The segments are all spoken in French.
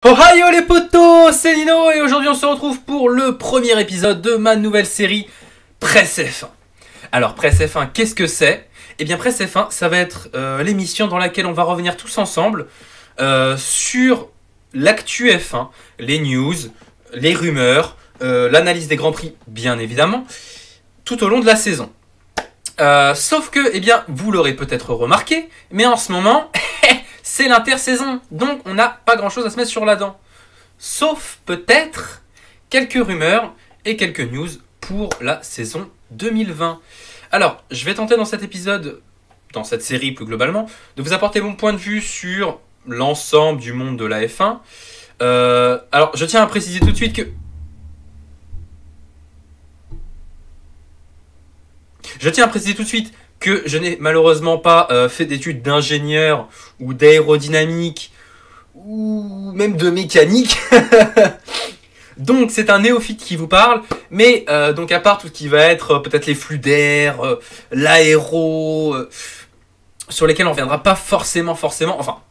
Ohio les potos, c'est Lino et aujourd'hui on se retrouve pour le premier épisode de ma nouvelle série Presse F1. Alors Presse F1, qu'est-ce que c'est? Eh bien Presse F1, ça va être l'émission dans laquelle on va revenir tous ensemble sur l'actu F1, les news, les rumeurs, l'analyse des grands prix bien évidemment, tout au long de la saison. Sauf que, eh bien, vous l'aurez peut-être remarqué, mais en ce moment, c'est l'intersaison, donc on n'a pas grand-chose à se mettre sur la dent. Sauf peut-être quelques rumeurs et quelques news pour la saison 2020. Alors, je vais tenter dans cet épisode, dans cette série plus globalement, de vous apporter mon point de vue sur l'ensemble du monde de la F1. Alors, je tiens à préciser tout de suite que... je n'ai malheureusement pas fait d'études d'ingénieur ou d'aérodynamique ou même de mécanique. Donc c'est un néophyte qui vous parle, mais donc à part tout ce qui va être peut-être les flux d'air, l'aéro, sur lesquels on ne reviendra pas forcément, enfin,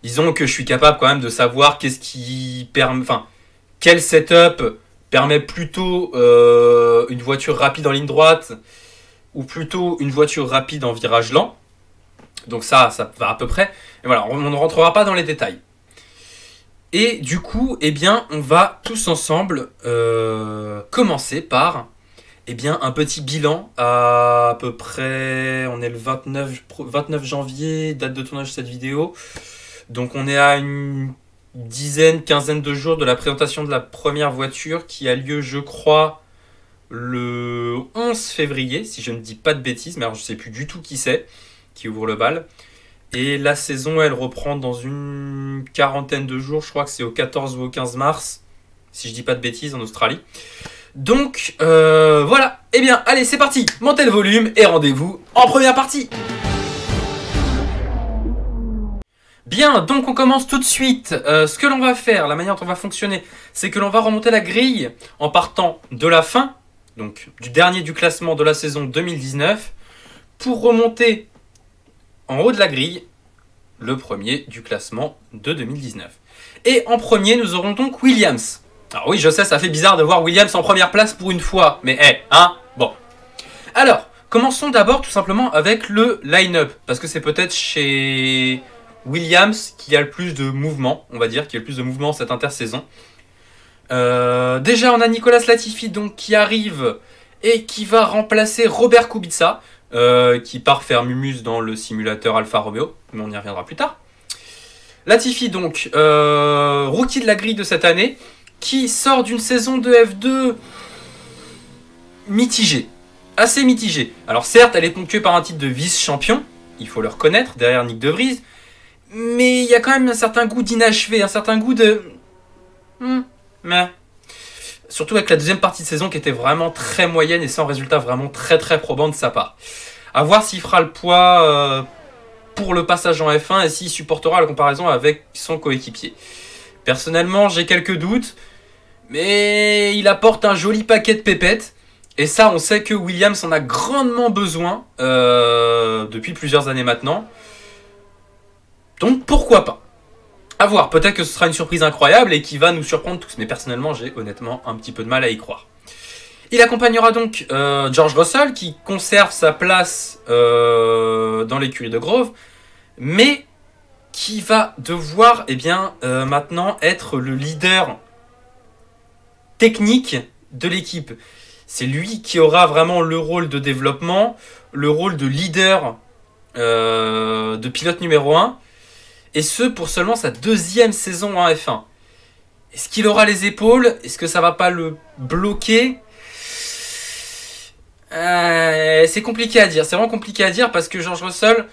disons que je suis capable quand même de savoir qu'est-ce qui permet, enfin, quel setup permet plutôt une voiture rapide en ligne droite ou plutôt une voiture rapide en virage lent. Donc ça va à peu près. Et voilà, on ne rentrera pas dans les détails. Et du coup, eh bien, on va tous ensemble commencer par un petit bilan à peu près... On est le 29 janvier, date de tournage de cette vidéo. Donc on est à une quinzaine de jours de la présentation de la première voiture qui a lieu, je crois, le 11 février, si je ne dis pas de bêtises, mais alors je ne sais plus du tout qui c'est, qui ouvre le bal. Et la saison, elle reprend dans une quarantaine de jours, je crois que c'est au 14 ou au 15 mars, si je ne dis pas de bêtises, en Australie. Donc, voilà, eh bien, allez, c'est parti, montez le volume et rendez-vous en première partie. Bien, donc on commence tout de suite. Ce que l'on va faire, la manière dont on va fonctionner, c'est que l'on va remonter la grille en partant de la fin, donc du dernier du classement de la saison 2019, pour remonter en haut de la grille le premier du classement de 2019. Et en premier, nous aurons donc Williams. Alors oui, je sais, ça fait bizarre de voir Williams en première place pour une fois, mais bon. Alors, commençons d'abord tout simplement avec le line-up, parce que c'est peut-être chez Williams qui a le plus de mouvement, on va dire, qui a le plus de mouvement cette intersaison. Déjà, on a Nicolas Latifi donc, qui arrive et qui va remplacer Robert Kubica, qui part faire Mumus dans le simulateur Alfa Romeo, mais on y reviendra plus tard. Latifi, donc, rookie de la grille de cette année, qui sort d'une saison de F2 mitigée, assez mitigée. Alors certes, elle est ponctuée par un titre de vice-champion, il faut le reconnaître, derrière Nick De Vries, mais il y a quand même un certain goût d'inachevé, un certain goût de... Mais... Surtout avec la deuxième partie de saison qui était vraiment très moyenne et sans résultat vraiment très probant de sa part. A voir s'il fera le poids pour le passage en F1 et s'il supportera la comparaison avec son coéquipier. Personnellement, j'ai quelques doutes, mais il apporte un joli paquet de pépettes. Et ça, on sait que Williams en a grandement besoin depuis plusieurs années maintenant. Donc pourquoi pas? A voir, peut-être que ce sera une surprise incroyable et qui va nous surprendre tous. Mais personnellement, j'ai honnêtement un petit peu de mal à y croire. Il accompagnera donc George Russell, qui conserve sa place dans l'écurie de Grove, mais qui va devoir maintenant être le leader technique de l'équipe. C'est lui qui aura vraiment le rôle de développement, le rôle de leader de pilote numéro 1. Et ce, pour seulement sa deuxième saison en F1. Est-ce qu'il aura les épaules? Est-ce que ça va pas le bloquer? C'est compliqué à dire. C'est vraiment compliqué à dire parce que George Russell,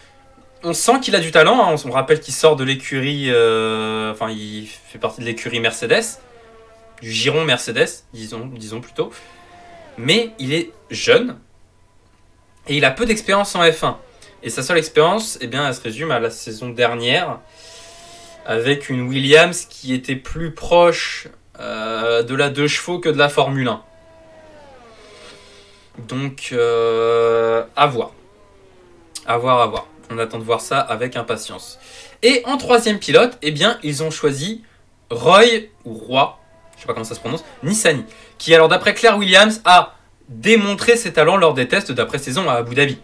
on sent qu'il a du talent. On se rappelle qu'il sort de l'écurie... il fait partie de l'écurie Mercedes. Du giron Mercedes, disons plutôt. Mais il est jeune. Et il a peu d'expérience en F1. Et sa seule expérience, elle se résume à la saison dernière, avec une Williams qui était plus proche de la 2 chevaux que de la Formule 1. Donc, à voir. À voir. On attend de voir ça avec impatience. Et en troisième pilote, ils ont choisi Roy, ou Roy, je sais pas comment ça se prononce, Nissany, qui alors d'après Claire Williams a démontré ses talents lors des tests d'après-saison à Abu Dhabi.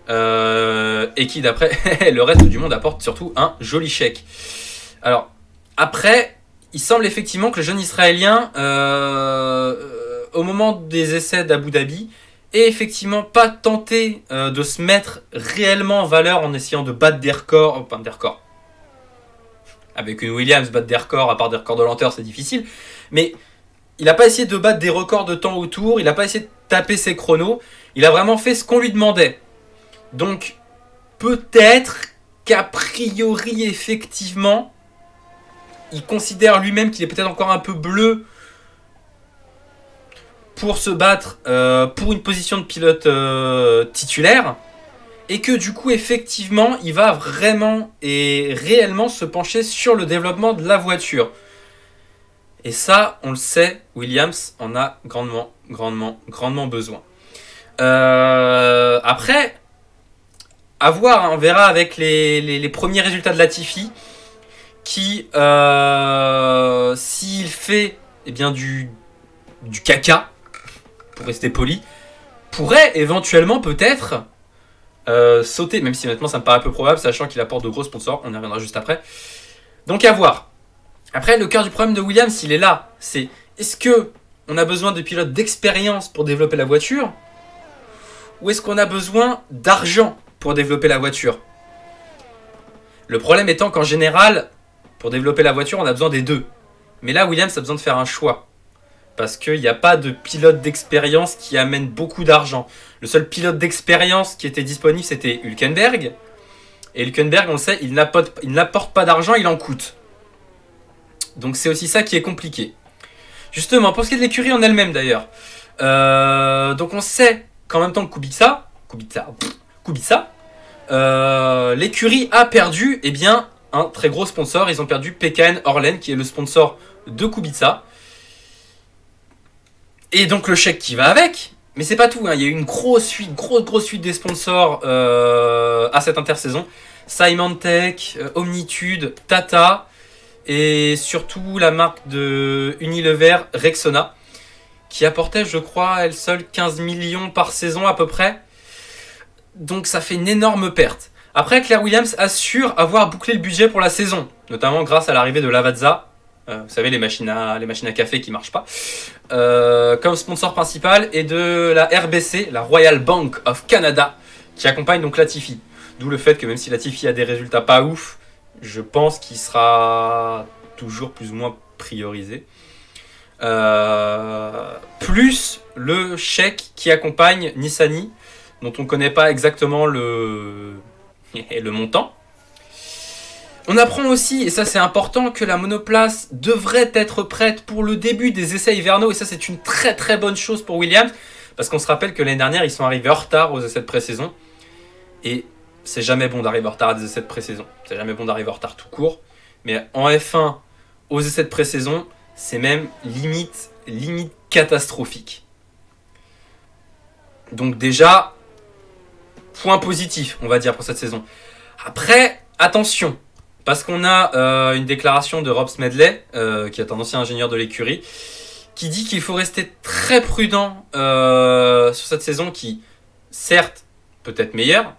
Et qui d'après le reste du monde apporte surtout un joli chèque. Alors, après, il semble effectivement que le jeune Israélien, au moment des essais d'Abu Dhabi, ait effectivement pas tenté de se mettre réellement en valeur en essayant de battre des records, enfin des records. Avec une Williams, battre des records, à part des records de lenteur, c'est difficile. Mais il n'a pas essayé de battre des records de temps autour, il n'a pas essayé de taper ses chronos, il a vraiment fait ce qu'on lui demandait. Donc, peut-être qu'a priori, effectivement, il considère lui-même qu'il est peut-être encore un peu bleu pour se battre pour une position de pilote titulaire. Et que du coup, effectivement, il va vraiment et réellement se pencher sur le développement de la voiture. Et ça, on le sait, Williams en a grandement besoin. Après, à voir, hein, on verra avec les premiers résultats de Latifi, qui, s'il fait eh bien, du caca, pour rester poli, pourrait éventuellement peut-être sauter, même si honnêtement ça me paraît peu probable, sachant qu'il apporte de gros sponsors, on y reviendra juste après. Donc à voir. Après, le cœur du problème de Williams, il est là. C'est, est-ce que on a besoin de pilotes d'expérience pour développer la voiture, ou est-ce qu'on a besoin d'argent pour développer la voiture? Le problème étant qu'en général, pour développer la voiture, on a besoin des deux. Mais là, Williams a besoin de faire un choix. Parce qu'il n'y a pas de pilote d'expérience qui amène beaucoup d'argent. Le seul pilote d'expérience qui était disponible, c'était Hülkenberg. Et Hülkenberg, on le sait, il n'apporte pas d'argent, il en coûte. Donc c'est aussi ça qui est compliqué. Justement, pour ce qui est de l'écurie en elle-même d'ailleurs. Donc on sait qu'en même temps que Kubica, l'écurie a perdu eh bien, un très gros sponsor. Ils ont perdu PKN Orlen, qui est le sponsor de Kubica. Et donc le chèque qui va avec. Mais c'est pas tout, hein. Il y a eu une grosse suite des sponsors à cette intersaison. Symantec, Omnitude, Tata et surtout la marque de Unilever, Rexona, qui apportait, je crois, elle seule 15 millions par saison à peu près. Donc ça fait une énorme perte. Après, Claire Williams assure avoir bouclé le budget pour la saison, notamment grâce à l'arrivée de Lavazza. Vous savez, les machines à café qui ne marchent pas. Comme sponsor principal, et de la RBC, la Royal Bank of Canada, qui accompagne donc Latifi. D'où le fait que même si Latifi a des résultats pas ouf, je pense qu'il sera toujours plus ou moins priorisé. Plus le chèque qui accompagne Nissany, dont on ne connaît pas exactement le montant. On apprend aussi, et ça c'est important, que la monoplace devrait être prête pour le début des essais hivernaux. Et ça c'est une très bonne chose pour Williams. Parce qu'on se rappelle que l'année dernière, ils sont arrivés en retard aux essais de pré-saison. Et c'est jamais bon d'arriver en retard à des essais de pré-saison. C'est jamais bon d'arriver en retard tout court. Mais en F1, aux essais de pré-saison, c'est même limite catastrophique. Donc déjà, point positif, on va dire, pour cette saison. Après, attention. Parce qu'on a une déclaration de Rob Smedley, qui est un ancien ingénieur de l'écurie, qui dit qu'il faut rester très prudent sur cette saison qui, certes, peut être meilleure.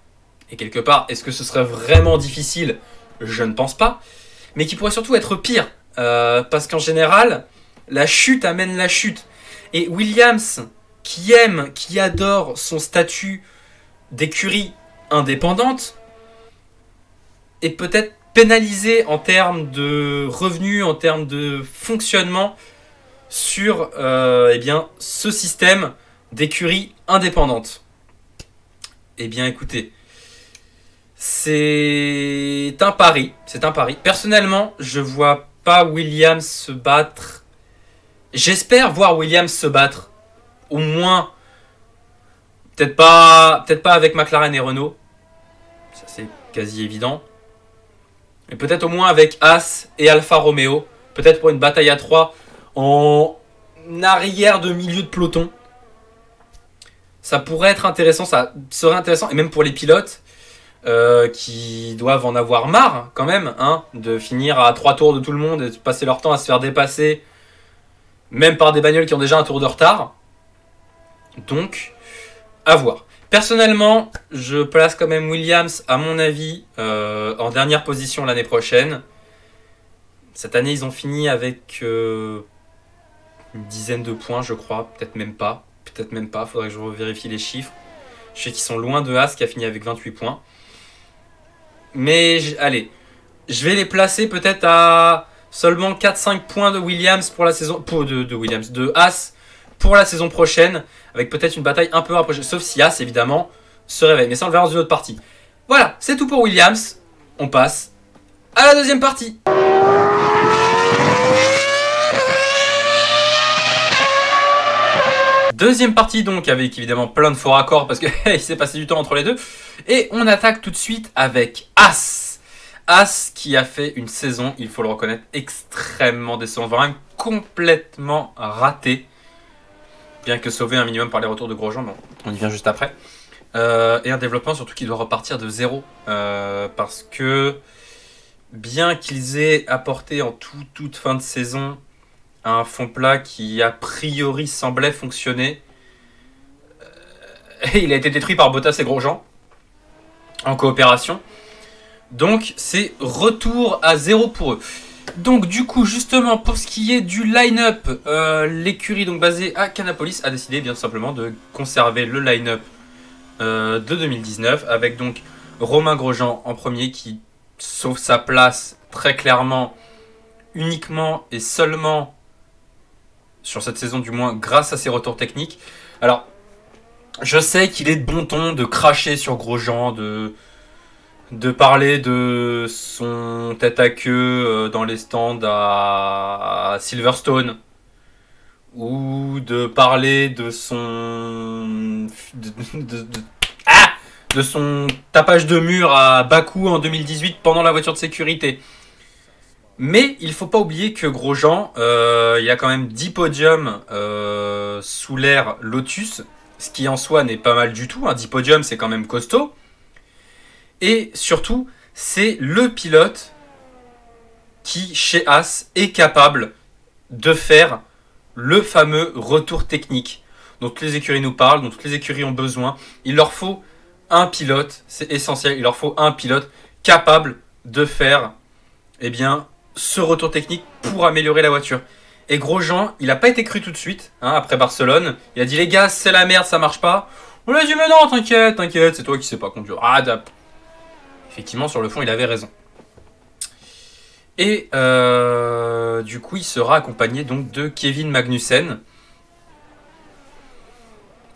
Et quelque part, est-ce que ce serait vraiment difficile? Je ne pense pas. Mais qui pourrait surtout être pire. Parce qu'en général, la chute amène la chute. Et Williams, qui adore son statut d'écurie indépendante, est peut-être pénalisé en termes de revenus, en termes de fonctionnement sur eh bien, ce système d'écurie indépendante. Eh bien écoutez, c'est un pari. Personnellement, je vois pas Williams se battre. J'espère voir Williams se battre. Au moins, peut-être pas avec McLaren et Renault. Ça c'est quasi évident. Mais peut-être au moins avec As et Alfa Romeo. Peut-être pour une bataille à 3 en arrière de milieu de peloton. Ça pourrait être intéressant, ça serait intéressant. Et même pour les pilotes. qui doivent en avoir marre quand même, hein, de finir à 3 tours de tout le monde et de passer leur temps à se faire dépasser, même par des bagnoles qui ont déjà un tour de retard. Donc, à voir. Personnellement, je place quand même Williams, à mon avis, en dernière position l'année prochaine. Cette année, ils ont fini avec une dizaine de points, je crois. Peut-être même pas. Peut-être même pas. Faudrait que je revérifie les chiffres. Je sais qu'ils sont loin de Haas, qui a fini avec 28 points. Mais, allez. Je vais les placer peut-être à seulement 4-5 points de Williams pour la saison... de Haas pour la saison prochaine. Avec peut-être une bataille un peu rapprochée. Sauf si Haas, évidemment, se réveille. Mais ça, on le verra dans une autre partie. Voilà, c'est tout pour Williams. On passe à la deuxième partie. Deuxième partie donc, avec évidemment plein de faux raccords parce qu'il s'est passé du temps entre les deux. Et on attaque tout de suite avec Haas. Haas qui a fait une saison, il faut le reconnaître, extrêmement décevante, voire même complètement ratée. Bien que sauvé un minimum par les retours de Grosjean, bon, on y vient juste après. Et un développement surtout qui doit repartir de zéro. Parce que bien qu'ils aient apporté en toute fin de saison un fond plat qui a priori semblait fonctionner, il a été détruit par Bottas et Grosjean en coopération. Donc c'est retour à zéro pour eux. Donc du coup justement pour ce qui est du line-up, l'écurie donc basée à Kannapolis a décidé bien simplement de conserver le line-up de 2019 avec donc Romain Grosjean en premier qui sauve sa place très clairement uniquement et seulement sur cette saison du moins grâce à ses retours techniques. Alors je sais qu'il est de bon ton de cracher sur Grosjean, de parler de son tête à queue dans les stands à Silverstone ou de parler de son de son tapage de mur à Bakou en 2018 pendant la voiture de sécurité. Mais il ne faut pas oublier que Grosjean, il y a quand même 10 podiums sous l'ère Lotus, ce qui en soi n'est pas mal du tout. 10 podiums, c'est quand même costaud. Et surtout, c'est le pilote qui, chez Haas, est capable de faire le fameux retour technique dont toutes les écuries nous parlent, dont toutes les écuries ont besoin. Il leur faut un pilote, c'est essentiel, il leur faut un pilote capable de faire ce retour technique pour améliorer la voiture. Et Grosjean, il n'a pas été cru tout de suite, après Barcelone. Il a dit les gars, c'est la merde, ça marche pas. On lui a dit mais non, t'inquiète, c'est toi qui sais pas conduire. Effectivement, sur le fond, il avait raison. Et du coup, il sera accompagné donc de Kevin Magnussen,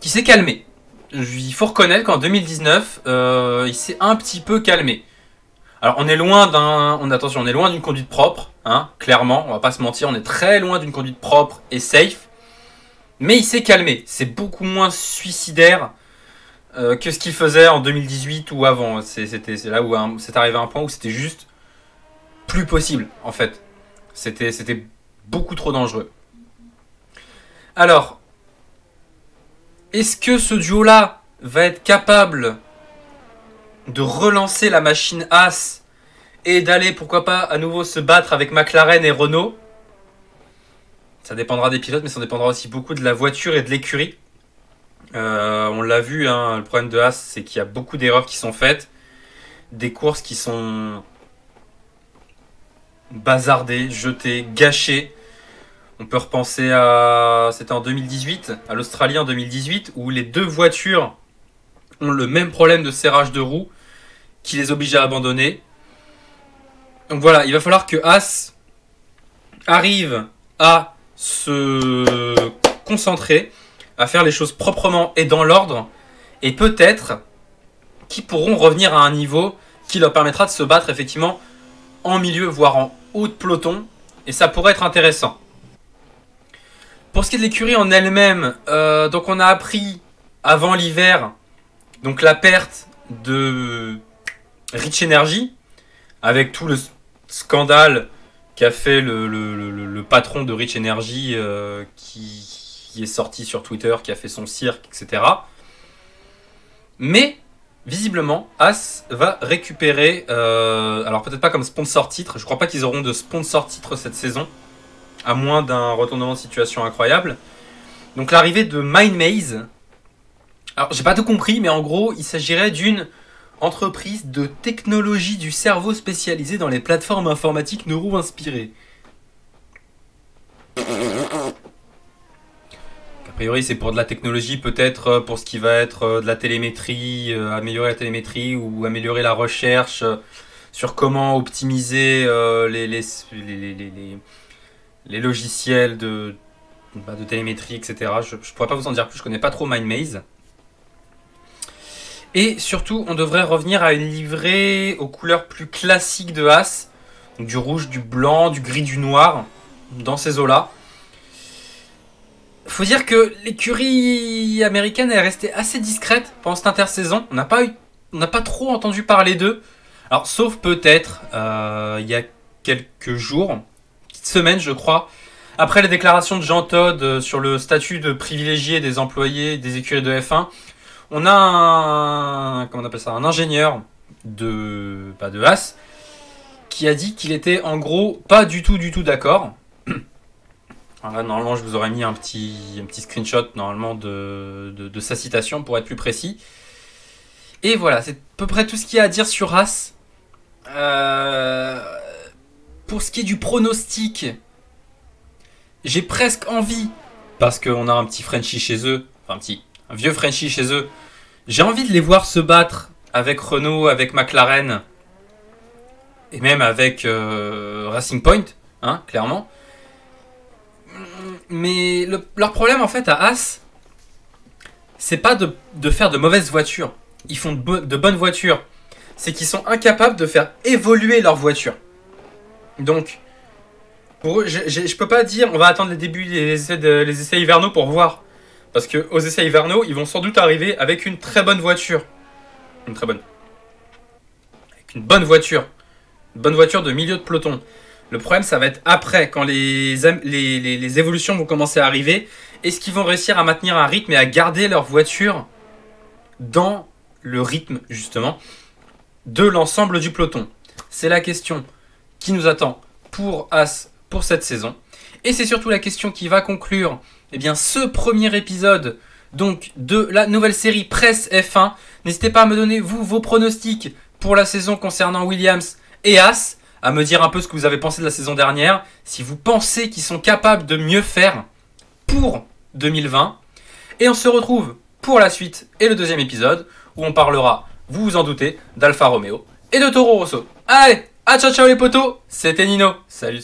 qui s'est calmé. Il faut reconnaître qu'en 2019, il s'est un petit peu calmé. Alors, on est loin d'une conduite propre, clairement, on va pas se mentir, on est très loin d'une conduite propre et safe. Mais il s'est calmé. C'est beaucoup moins suicidaire que ce qu'il faisait en 2018 ou avant. C'est là où c'est arrivé à un point où c'était juste plus possible, en fait. C'était beaucoup trop dangereux. Alors, est-ce que ce duo-là va être capable de relancer la machine Haas et d'aller, pourquoi pas, à nouveau se battre avec McLaren et Renault? Ça dépendra des pilotes, mais ça dépendra aussi beaucoup de la voiture et de l'écurie. On l'a vu, le problème de Haas, c'est qu'il y a beaucoup d'erreurs qui sont faites. Des courses qui sont bazardées, jetées, gâchées. On peut repenser à... C'était en 2018, à l'Australie en 2018, où les deux voitures ont le même problème de serrage de roues qui les oblige à abandonner. Donc voilà, il va falloir que Haas arrive à se concentrer, à faire les choses proprement et dans l'ordre, et peut-être qu'ils pourront revenir à un niveau qui leur permettra de se battre effectivement en milieu, voire en haut de peloton, et ça pourrait être intéressant. Pour ce qui est de l'écurie en elle-même, donc on a appris avant l'hiver donc la perte de Rich Energy, avec tout le scandale qu'a fait le patron de Rich Energy qui est sorti sur Twitter, qui a fait son cirque, etc. Mais visiblement, As va récupérer, alors peut-être pas comme sponsor titre, je crois pas qu'ils auront de sponsor titre cette saison, à moins d'un retournement de situation incroyable. Donc l'arrivée de MindMaze, alors j'ai pas tout compris, mais en gros, il s'agirait d'une entreprise de technologie du cerveau spécialisée dans les plateformes informatiques neuro-inspirées. A priori, c'est pour de la technologie, peut-être pour ce qui va être de la télémétrie, améliorer la télémétrie ou améliorer la recherche sur comment optimiser les logiciels de télémétrie, etc. Je ne pourrais pas vous en dire plus, je connais pas trop MindMaze. Et surtout, on devrait revenir à une livrée aux couleurs plus classiques de As, donc du rouge, du blanc, du gris, du noir, dans ces eaux-là. Faut dire que l'écurie américaine est restée assez discrète pendant cette intersaison. On n'a pas trop entendu parler d'eux. Alors, sauf peut-être il y a quelques jours, petite semaine je crois, après les déclarations de Jean Todt sur le statut de privilégié des employés des écuries de F1, on a un ingénieur de As qui a dit qu'il était en gros pas du tout d'accord. Alors là, normalement, je vous aurais mis un petit screenshot normalement de sa citation pour être plus précis. Et voilà, c'est à peu près tout ce qu'il y a à dire sur As. Pour ce qui est du pronostic, j'ai presque envie, parce qu'on a un petit Frenchie chez eux, enfin un vieux Frenchie chez eux, j'ai envie de les voir se battre avec Renault, avec McLaren, et même avec Racing Point, hein, clairement. Mais leur problème en fait à As, c'est pas de faire de mauvaises voitures. Ils font de bonnes voitures. C'est qu'ils sont incapables de faire évoluer leur voiture. Donc, pour eux, je peux pas dire on va attendre les débuts des essais hivernaux pour voir. Parce que aux essais hivernaux, ils vont sans doute arriver avec une très bonne voiture. Avec une bonne voiture. Une bonne voiture de milieu de peloton. Le problème, ça va être après, quand les évolutions vont commencer à arriver. Est-ce qu'ils vont réussir à maintenir un rythme et à garder leur voiture dans le rythme, justement, de l'ensemble du peloton? C'est la question qui nous attend pour As pour cette saison. Et c'est surtout la question qui va conclure ce premier épisode donc, de la nouvelle série Presse F1. N'hésitez pas à me donner, vous, vos pronostics pour la saison concernant Williams et As, à me dire un peu ce que vous avez pensé de la saison dernière, si vous pensez qu'ils sont capables de mieux faire pour 2020. Et on se retrouve pour la suite et le deuxième épisode, où on parlera, vous vous en doutez, d'Alfa Romeo et de Toro Rosso. Allez, à ciao ciao les potos, c'était Nino, salut.